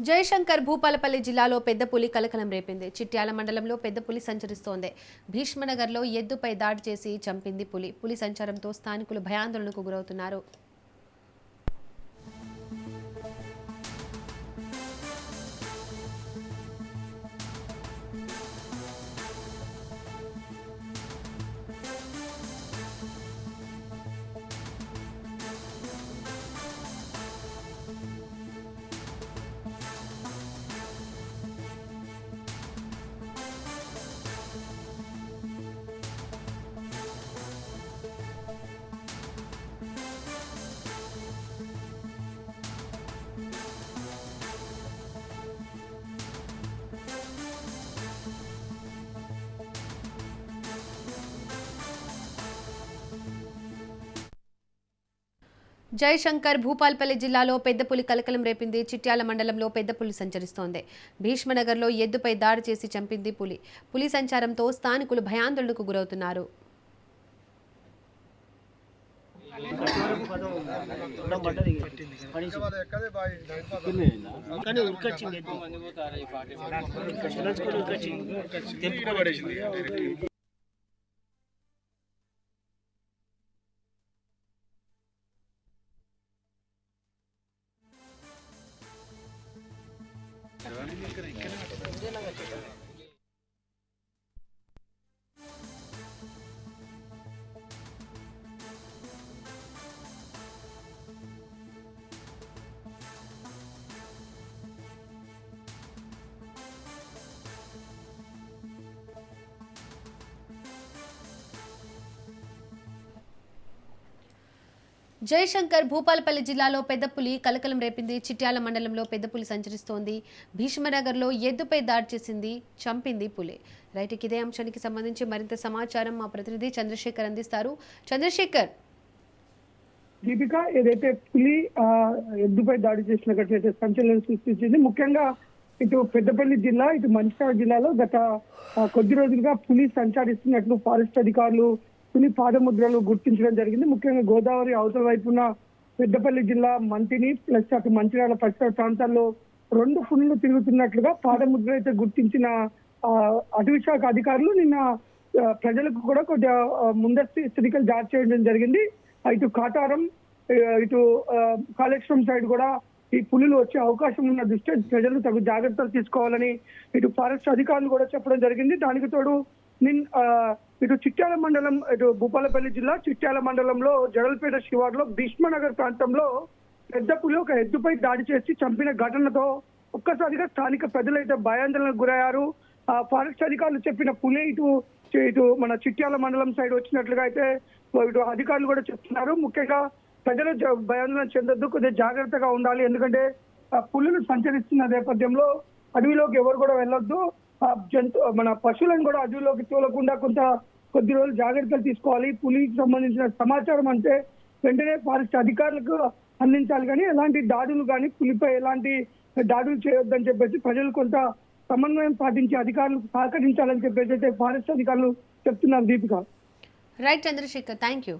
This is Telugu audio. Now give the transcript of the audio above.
జయశంకర్ భూపాలపల్లి జిల్లాలో పెద్ద పులి కలకలం రేపింది. చిట్యాల మండలంలో పెద్ద పులి సంచరిస్తోంది. భీష్మనగర్లో ఎద్దుపై దాడి చేసి చంపింది పులి. పులి సంచారంతో స్థానికులు భయాందోళనకు గురవుతున్నారు. జయశంకర్ భూపాలపల్లి జిల్లాలో పెద్ద పులి కలకలం రేపింది. చిట్యాల మండలంలో పెద్ద పులి సంచరిస్తోంది. భీష్మనగర్లో ఎద్దుపై దాడి చేసి చంపింది పులి. పులి సంచారంతో స్థానికులు భయాందోళనకు గురవుతున్నారు. జయశంకర్ భూపాలపల్లి జిల్లాలో పెద్ద పులి కలకలం రేపింది. చిట్యాల మండలంలో పెద్ద పులి సంచరిస్తోంది. భీష్మనగర్లో ఎద్దుపై దాడి చేసింది, చంపింది పులి. రైట్, ఇదే అంశానికి సంబంధించి మరింత సమాచారం మా ప్రతినిధి చంద్రశేఖర్ అందిస్తారు. చంద్రశేఖర్. దీపిక, ఏదైతే పులి ఎద్దుపై దాడి చేసిన ఘటన సంచలనం సృష్టించింది. ముఖ్యంగా ఇటు పెద్దపల్లి జిల్లా, ఇటు మంచిర్యాల జిల్లాలో గత కొద్ది రోజులుగా పులి సంచరిస్తున్నట్లు ఫారెస్ట్ అధికారులు పులి పాదముద్రలు గుర్తించడం జరిగింది. ముఖ్యంగా గోదావరి అవతల వైపున పెద్దపల్లి జిల్లా మంతిని ప్లస్ అటు మంచిర్యాల పరిసర ప్రాంతాల్లో రెండు పులులు తిరుగుతున్నట్లుగా పాదముద్ర అయితే గుర్తించిన అటవీ శాఖ అధికారులు నిన్న ప్రజలకు కూడా కొద్దిగా ముందస్తు హెచ్చరికలు జారీ చేయడం జరిగింది. ఇటు కాటారం, ఇటు కాళేశ్వరం సైడ్ కూడా ఈ పులులు వచ్చే అవకాశం ఉన్న దృష్ట్యా ప్రజలు తగు జాగ్రత్తలు తీసుకోవాలని ఇటు ఫారెస్ట్ అధికారులు కూడా చెప్పడం జరిగింది. దానికి తోడు ఇటు చిట్యాల మండలం, ఇటు భూపాలపల్లి జిల్లా చిట్యాల మండలంలో జడల్పేట శివార్లో భీష్మనగర్ ప్రాంతంలో పెద్ద పులి ఒక ఎద్దుపై దాడి చేసి చంపిన ఘటనతో ఒక్కసారిగా స్థానిక ప్రజలైతే భయాందోళనకు గురయ్యారు. ఫారెస్ట్ అధికారులు చెప్పిన పులి ఇటు మన చిట్యాల మండలం సైడ్ వచ్చినట్లుగా అయితే ఇటు అధికారులు కూడా చెప్తున్నారు. ముఖ్యంగా ప్రజలు భయాందోళన చెందొద్దు, కొద్దిగా జాగ్రత్తగా ఉండాలి. ఎందుకంటే పులులు సంచరిస్తున్న నేపథ్యంలో అడవిలోకి ఎవరు కూడా వెళ్ళొద్దు. మన పశువులను కూడా అడవిలోకి తోలకుండా కొద్ది రోజులు జాగ్రత్తలు తీసుకోవాలి. పులికి సంబంధించిన సమాచారం అంటే వెంటనే ఫారెస్ట్ అధికారులకు అందించాలి. కానీ ఎలాంటి దాడులు కానీ పులిపై ఎలాంటి దాడులు చేయొద్దని చెప్పేసి ప్రజలు కొంత సమన్వయం పాటించి అధికారులకు సహకరించాలని చెప్పేసి అయితే ఫారెస్ట్ అధికారులు చెప్తున్నారు. Deepika. Right Chandrashekar, thank you.